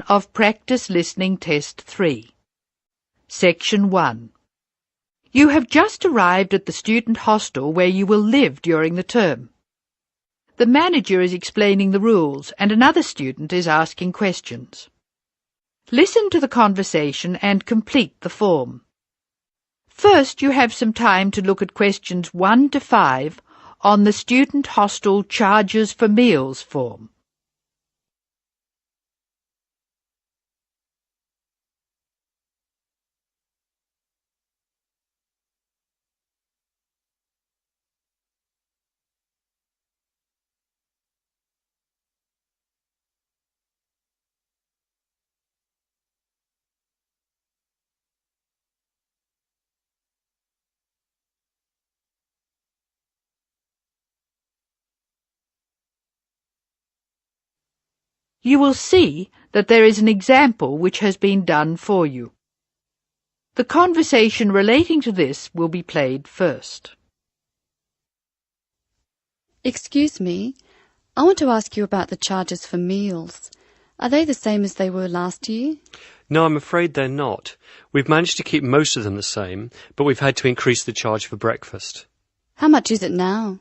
Of Practice Listening Test 3. Section 1. You have just arrived at the student hostel where you will live during the term. The manager is explaining the rules and another student is asking questions. Listen to the conversation and complete the form. First, you have some time to look at questions 1 to 5 on the Student Hostel Charges for Meals form. You will see that there is an example which has been done for you. The conversation relating to this will be played first. Excuse me, I want to ask you about the charges for meals. Are they the same as they were last year? No, I'm afraid they're not. We've managed to keep most of them the same, but we've had to increase the charge for breakfast. How much is it now?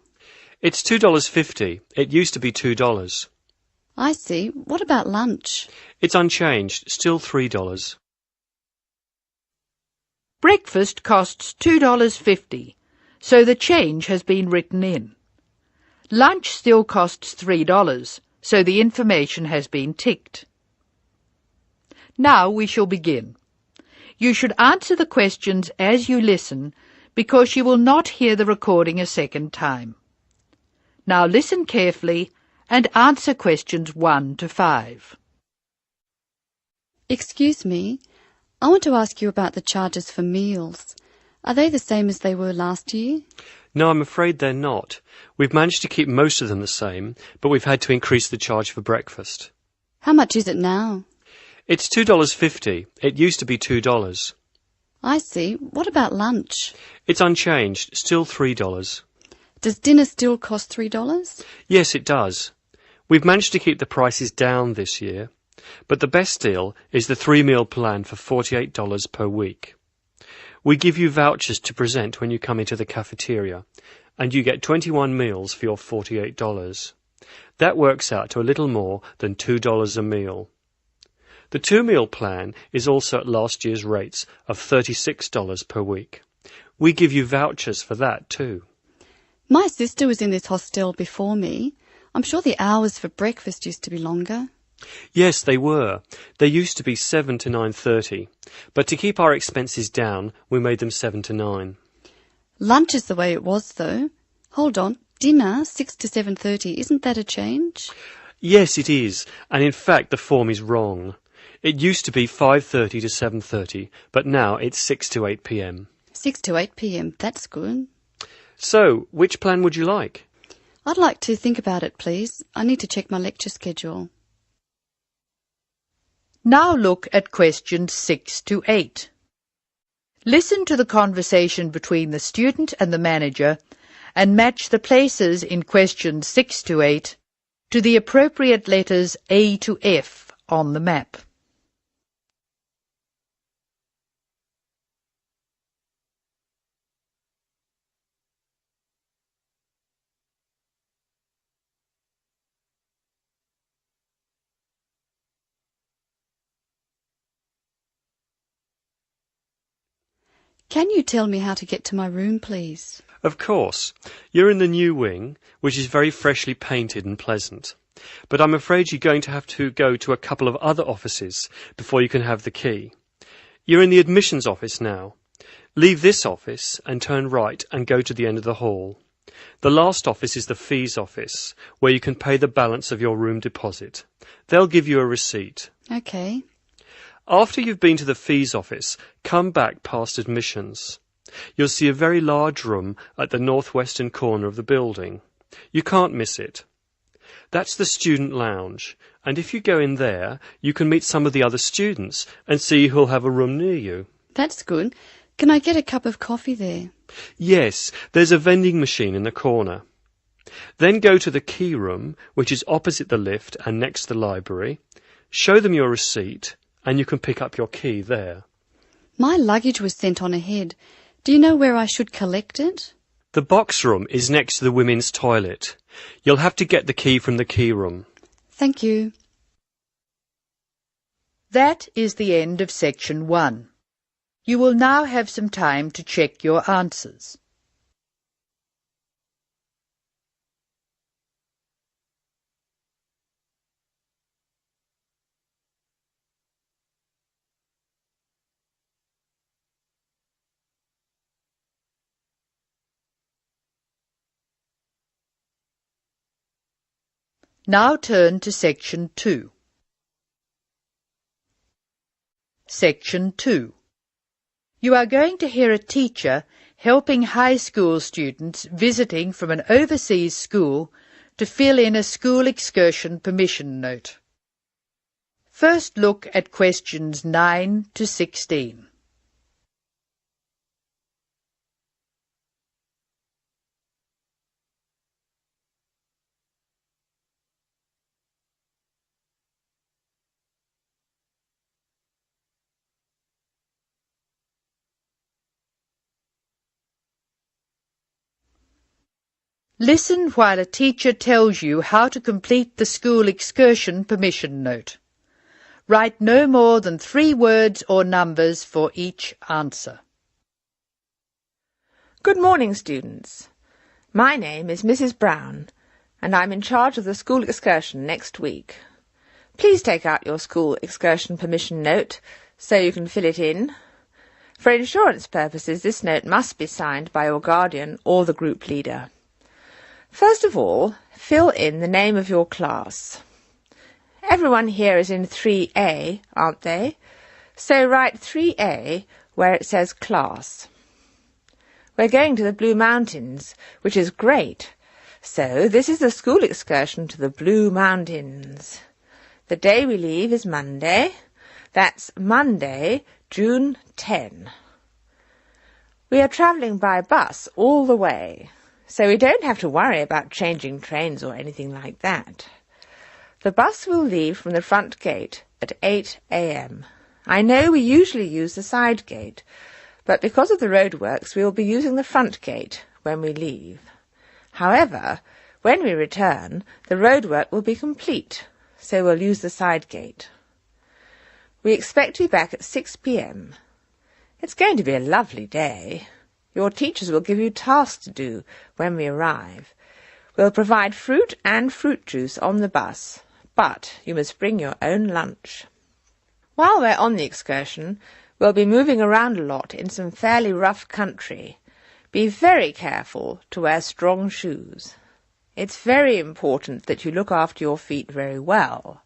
It's $2.50. It used to be $2. I see. What about lunch? It's unchanged, still $3. Breakfast costs $2.50, so the change has been written in. Lunch still costs $3, so the information has been ticked. Now we shall begin. You should answer the questions as you listen, because you will not hear the recording a second time. Now listen carefully and answer questions 1 to 5. Excuse me, I want to ask you about the charges for meals. Are they the same as they were last year? No, I'm afraid they're not. We've managed to keep most of them the same, but we've had to increase the charge for breakfast. How much is it now? It's $2.50. It used to be $2. I see. What about lunch? It's unchanged, still $3. Does dinner still cost $3? Yes, it does. We've managed to keep the prices down this year, but the best deal is the 3-meal plan for $48 per week. We give you vouchers to present when you come into the cafeteria, and you get 21 meals for your $48. That works out to a little more than $2 a meal. The 2-meal plan is also at last year's rates of $36 per week. We give you vouchers for that too. My sister was in this hostel before me. I'm sure the hours for breakfast used to be longer. Yes, they were. They used to be 7 to 9:30, but to keep our expenses down, we made them 7 to 9. Lunch is the way it was, though. Hold on, dinner, 6 to 7:30, isn't that a change? Yes, it is, and in fact the form is wrong. It used to be 5:30 to 7:30, but now it's 6 to 8 p.m. 6 to 8 p.m, that's good. So, which plan would you like? I'd like to think about it, please. I need to check my lecture schedule. Now look at questions 6 to 8. Listen to the conversation between the student and the manager and match the places in questions 6 to 8 to the appropriate letters A to F on the map. Can you tell me how to get to my room, please? Of course. You're in the new wing, which is very freshly painted and pleasant. But I'm afraid you're going to have to go to a couple of other offices before you can have the key. You're in the admissions office now. Leave this office and turn right and go to the end of the hall. The last office is the fees office, where you can pay the balance of your room deposit. They'll give you a receipt. Okay. After you've been to the fees office, come back past admissions. You'll see a very large room at the northwestern corner of the building. You can't miss it. That's the student lounge, and if you go in there, you can meet some of the other students and see who'll have a room near you. That's good. Can I get a cup of coffee there? Yes, there's a vending machine in the corner. Then go to the key room, which is opposite the lift and next to the library. Show them your receipt and you can pick up your key there. My luggage was sent on ahead. Do you know where I should collect it? The box room is next to the women's toilet. You'll have to get the key from the key room. Thank you. That is the end of section 1. You will now have some time to check your answers. Now turn to section 2. Section 2. You are going to hear a teacher helping high school students visiting from an overseas school to fill in a school excursion permission note. First look at questions 9 to 16. Listen while a teacher tells you how to complete the school excursion permission note. Write no more than 3 words or numbers for each answer. Good morning, students. My name is Mrs. Brown, and I'm in charge of the school excursion next week. Please take out your school excursion permission note so you can fill it in. For insurance purposes, this note must be signed by your guardian or the group leader. First of all, fill in the name of your class. Everyone here is in 3A, aren't they? So write 3A where it says class. We're going to the Blue Mountains, which is great. So this is the school excursion to the Blue Mountains. The day we leave is Monday. That's Monday, June 10. We are travelling by bus all the way, so we don't have to worry about changing trains or anything like that. The bus will leave from the front gate at 8 a.m. I know we usually use the side gate, but because of the roadworks we will be using the front gate when we leave. However, when we return, the roadwork will be complete, so we'll use the side gate. We expect to be back at 6 p.m. It's going to be a lovely day. Your teachers will give you tasks to do when we arrive. We'll provide fruit and fruit juice on the bus, but you must bring your own lunch. While we're on the excursion, we'll be moving around a lot in some fairly rough country. Be very careful to wear strong shoes. It's very important that you look after your feet very well.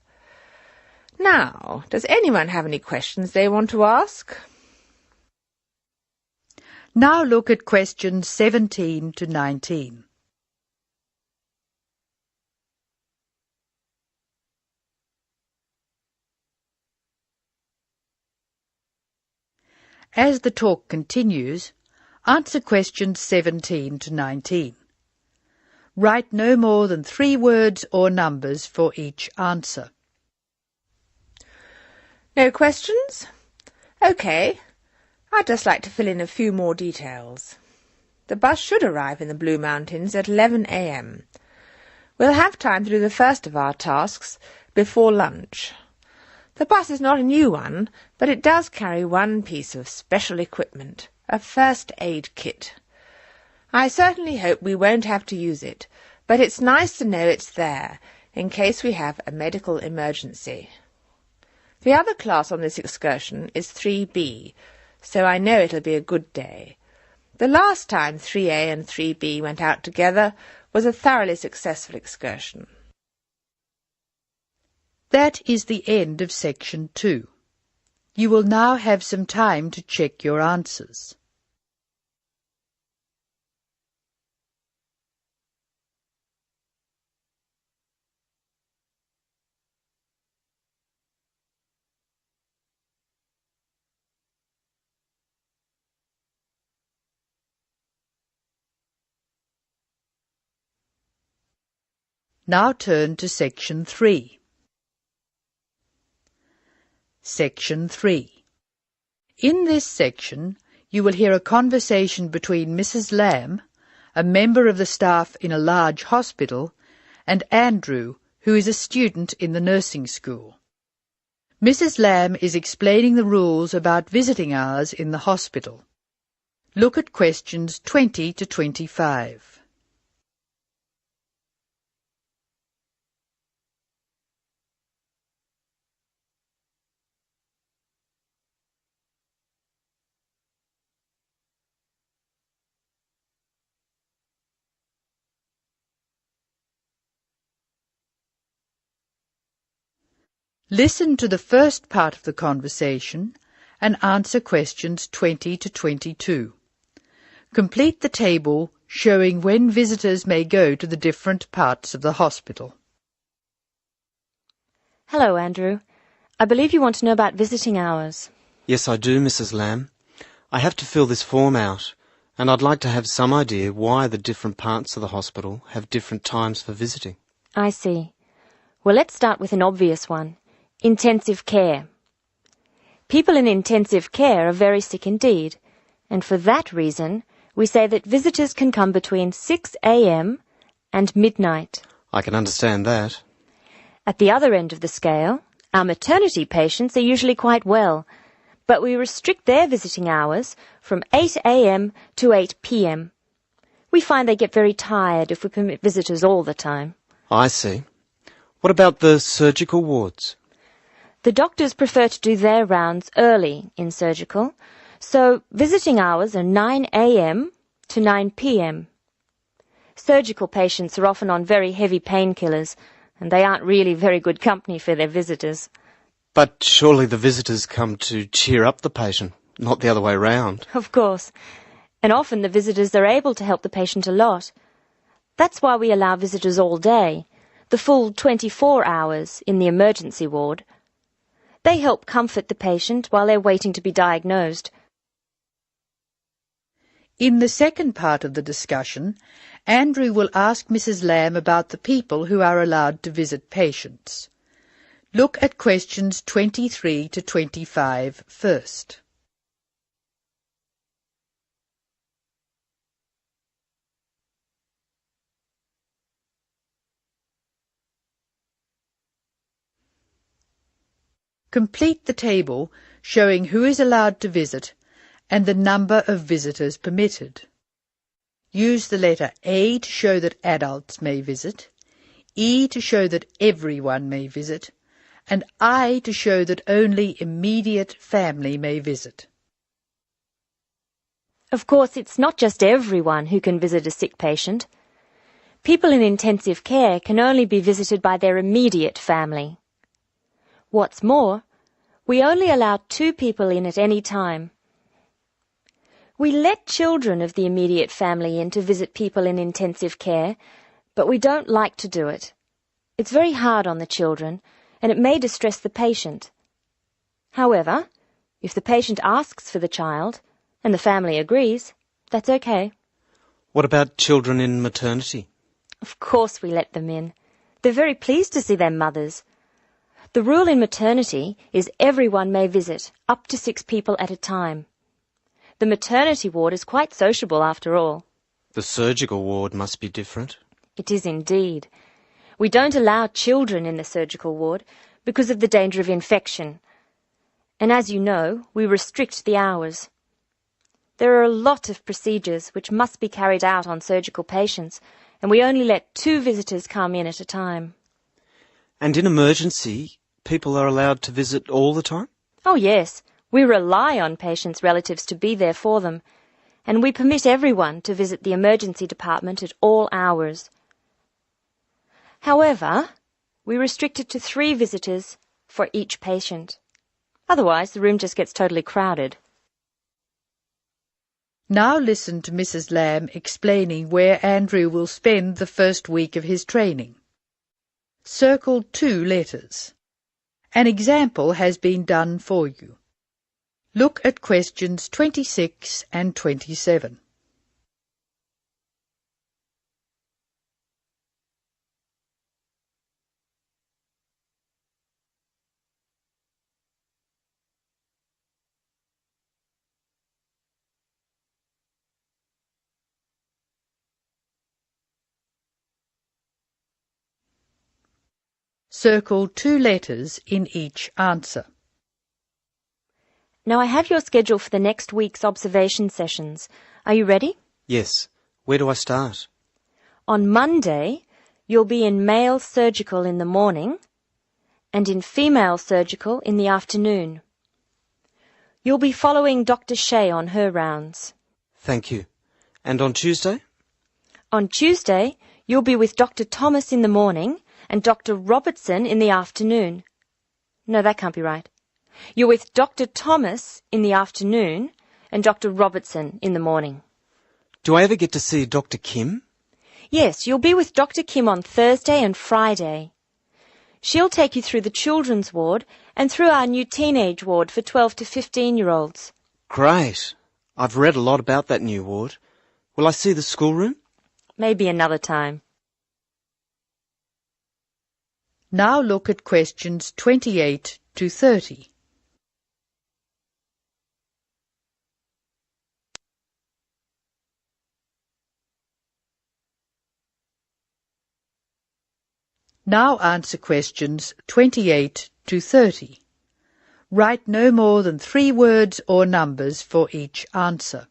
Now, does anyone have any questions they want to ask? Now look at questions 17 to 19. As the talk continues, answer questions 17 to 19. Write no more than 3 words or numbers for each answer. No questions? OK. I'd just like to fill in a few more details. The bus should arrive in the Blue Mountains at 11 a.m. We'll have time to do the first of our tasks before lunch. The bus is not a new one, but it does carry one piece of special equipment, a first aid kit. I certainly hope we won't have to use it, but it's nice to know it's there in case we have a medical emergency. The other class on this excursion is 3B, so I know it'll be a good day. The last time 3A and 3B went out together was a thoroughly successful excursion. That is the end of section 2. You will now have some time to check your answers. Now turn to section 3. Section 3. In this section, you will hear a conversation between Mrs. Lamb, a member of the staff in a large hospital, and Andrew, who is a student in the nursing school. Mrs. Lamb is explaining the rules about visiting hours in the hospital. Look at questions 20 to 25. Listen to the first part of the conversation and answer questions 20 to 22. Complete the table showing when visitors may go to the different parts of the hospital. Hello, Andrew. I believe you want to know about visiting hours. Yes, I do, Mrs. Lamb. I have to fill this form out, and I'd like to have some idea why the different parts of the hospital have different times for visiting. I see. Well, let's start with an obvious one. Intensive care. People in intensive care are very sick indeed, and for that reason, we say that visitors can come between 6 a.m. and midnight. I can understand that. At the other end of the scale, our maternity patients are usually quite well, but we restrict their visiting hours from 8 a.m. to 8 p.m. We find they get very tired if we permit visitors all the time. I see. What about the surgical wards? The doctors prefer to do their rounds early in surgical, so visiting hours are 9 a.m. to 9 p.m. Surgical patients are often on very heavy painkillers, and they aren't really very good company for their visitors. But surely the visitors come to cheer up the patient, not the other way round. Of course. And often the visitors are able to help the patient a lot. That's why we allow visitors all day, the full 24 hours in the emergency ward. They help comfort the patient while they're waiting to be diagnosed. In the second part of the discussion, Andrew will ask Mrs. Lamb about the people who are allowed to visit patients. Look at questions 23 to 25 first. Complete the table showing who is allowed to visit and the number of visitors permitted. Use the letter A to show that adults may visit, E to show that everyone may visit, and I to show that only immediate family may visit. Of course, it's not just everyone who can visit a sick patient. People in intensive care can only be visited by their immediate family. What's more, we only allow 2 people in at any time. We let children of the immediate family in to visit people in intensive care, but we don't like to do it. It's very hard on the children, and it may distress the patient. However, if the patient asks for the child, and the family agrees, that's okay. What about children in maternity? Of course we let them in. They're very pleased to see their mothers. The rule in maternity is everyone may visit, up to 6 people at a time. The maternity ward is quite sociable after all. The surgical ward must be different. It is indeed. We don't allow children in the surgical ward because of the danger of infection. And as you know, we restrict the hours. There are a lot of procedures which must be carried out on surgical patients, and we only let 2 visitors come in at a time. And in emergency, people are allowed to visit all the time? Oh yes, we rely on patients' relatives to be there for them, and we permit everyone to visit the emergency department at all hours. However, we restrict it to 3 visitors for each patient. Otherwise, the room just gets totally crowded. Now listen to Mrs. Lamb explaining where Andrew will spend the first week of his training. Circle 2 letters. An example has been done for you. Look at questions 26 and 27. Circle 2 letters in each answer. Now I have your schedule for the next week's observation sessions. Are you ready? Yes. Where do I start? On Monday, you'll be in male surgical in the morning and in female surgical in the afternoon. You'll be following Dr. Shea on her rounds. Thank you. And on Tuesday? On Tuesday, you'll be with Dr. Thomas in the morning and Dr. Robertson in the afternoon. No, that can't be right. You're with Dr. Thomas in the afternoon and Dr. Robertson in the morning. Do I ever get to see Dr. Kim? Yes, you'll be with Dr. Kim on Thursday and Friday. She'll take you through the children's ward and through our new teenage ward for 12 to 15-year-olds. Great. I've read a lot about that new ward. Will I see the schoolroom? Maybe another time. Now look at questions 28 to 30. Now answer questions 28 to 30. Write no more than 3 words or numbers for each answer.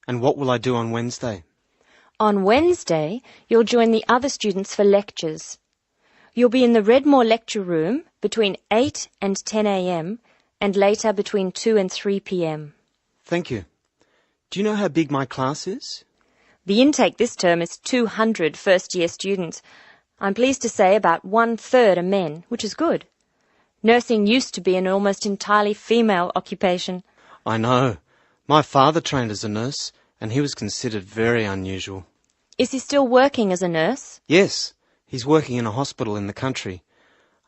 And what will I do on Wednesday? On Wednesday, you'll join the other students for lectures. You'll be in the Redmore lecture room between 8 and 10 a.m. and later between 2 and 3 p.m. Thank you. Do you know how big my class is? The intake this term is 200 first-year students. I'm pleased to say about 1/3 are men, which is good. Nursing used to be an almost entirely female occupation. I know. My father trained as a nurse, and he was considered very unusual. Is he still working as a nurse? Yes, he's working in a hospital in the country.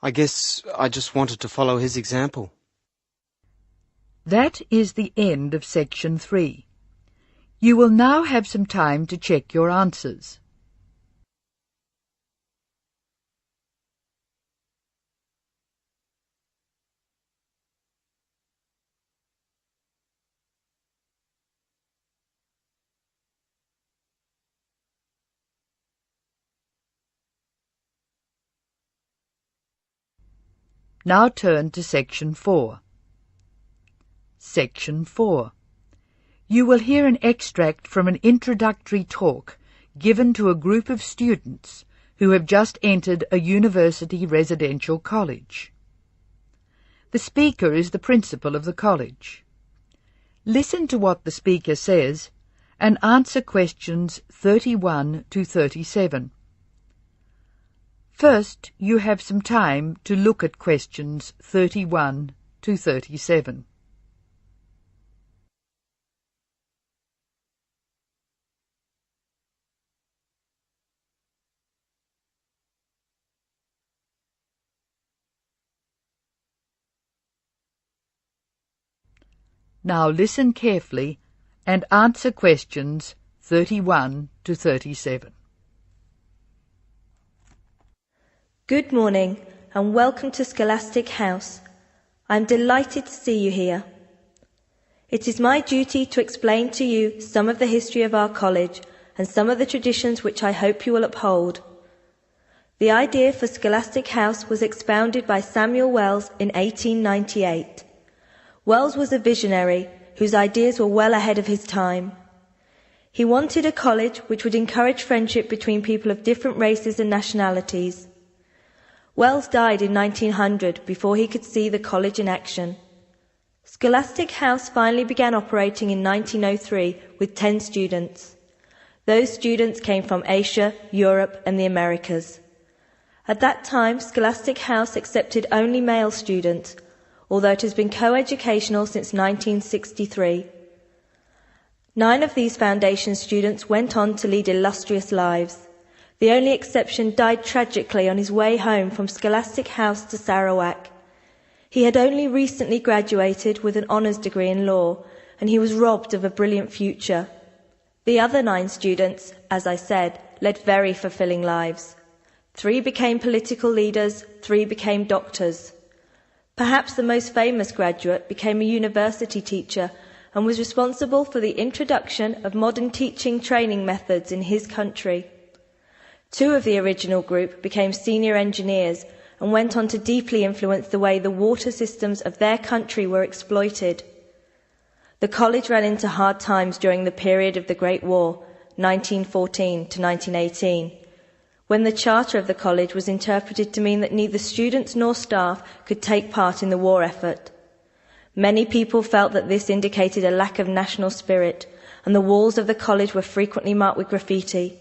I guess I just wanted to follow his example. That is the end of section 3. You will now have some time to check your answers. Now turn to Section 4. Section 4. You will hear an extract from an introductory talk given to a group of students who have just entered a university residential college. The speaker is the principal of the college. Listen to what the speaker says and answer questions 31 to 37. First, you have some time to look at questions 31 to 37. Now listen carefully and answer questions 31 to 37. Good morning and welcome to Scholastic House. I am delighted to see you here. It is my duty to explain to you some of the history of our college and some of the traditions which I hope you will uphold. The idea for Scholastic House was expounded by Samuel Wells in 1898. Wells was a visionary whose ideas were well ahead of his time. He wanted a college which would encourage friendship between people of different races and nationalities. Wells died in 1900 before he could see the college in action. Scholastic House finally began operating in 1903 with 10 students. Those students came from Asia, Europe and the Americas. At that time, Scholastic House accepted only male students, although it has been co-educational since 1963. 9 of these foundation students went on to lead illustrious lives. The only exception died tragically on his way home from Scholastic House to Sarawak. He had only recently graduated with an honours degree in law, and he was robbed of a brilliant future. The other 9 students, as I said, led very fulfilling lives. 3 became political leaders, 3 became doctors. Perhaps the most famous graduate became a university teacher and was responsible for the introduction of modern teaching training methods in his country. Two of the original group became senior engineers and went on to deeply influence the way the water systems of their country were exploited. The college ran into hard times during the period of the Great War, 1914 to 1918, when the charter of the college was interpreted to mean that neither students nor staff could take part in the war effort. Many people felt that this indicated a lack of national spirit, and the walls of the college were frequently marked with graffiti.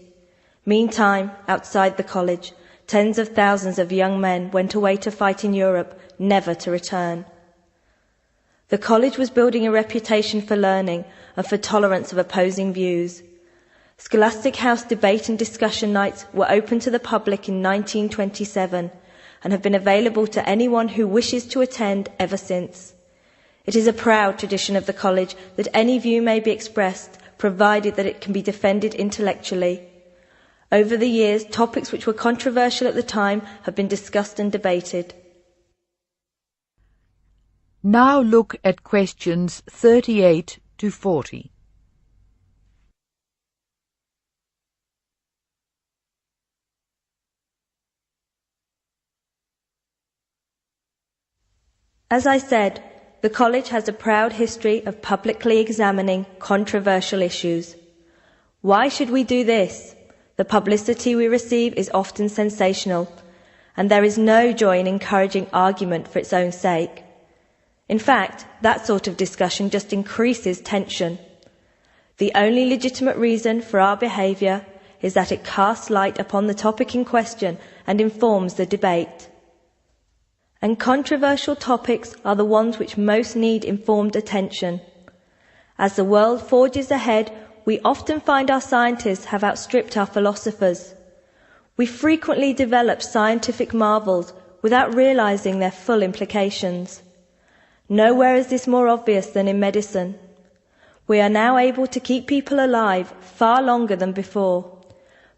Meantime, outside the college, tens of thousands of young men went away to fight in Europe, never to return. The college was building a reputation for learning and for tolerance of opposing views. Scholastic House debate and discussion nights were open to the public in 1927 and have been available to anyone who wishes to attend ever since. It is a proud tradition of the college that any view may be expressed, provided that it can be defended intellectually. Over the years, topics which were controversial at the time have been discussed and debated. Now look at questions 38 to 40. As I said, the college has a proud history of publicly examining controversial issues. Why should we do this? The publicity we receive is often sensational, and there is no joy in encouraging argument for its own sake. In fact, that sort of discussion just increases tension. The only legitimate reason for our behaviour is that it casts light upon the topic in question and informs the debate. And controversial topics are the ones which most need informed attention. As the world forges ahead, we often find our scientists have outstripped our philosophers. We frequently develop scientific marvels without realizing their full implications. Nowhere is this more obvious than in medicine. We are now able to keep people alive far longer than before.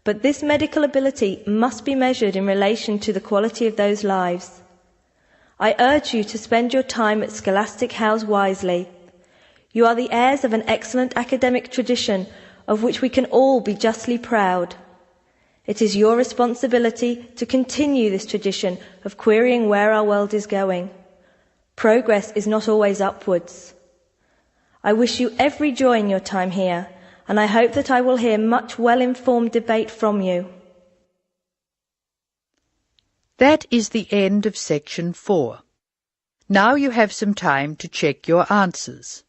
But this medical ability must be measured in relation to the quality of those lives. I urge you to spend your time at Scholastic House wisely. You are the heirs of an excellent academic tradition of which we can all be justly proud. It is your responsibility to continue this tradition of querying where our world is going. Progress is not always upwards. I wish you every joy in your time here, and I hope that I will hear much well-informed debate from you. That is the end of section 4. Now you have some time to check your answers.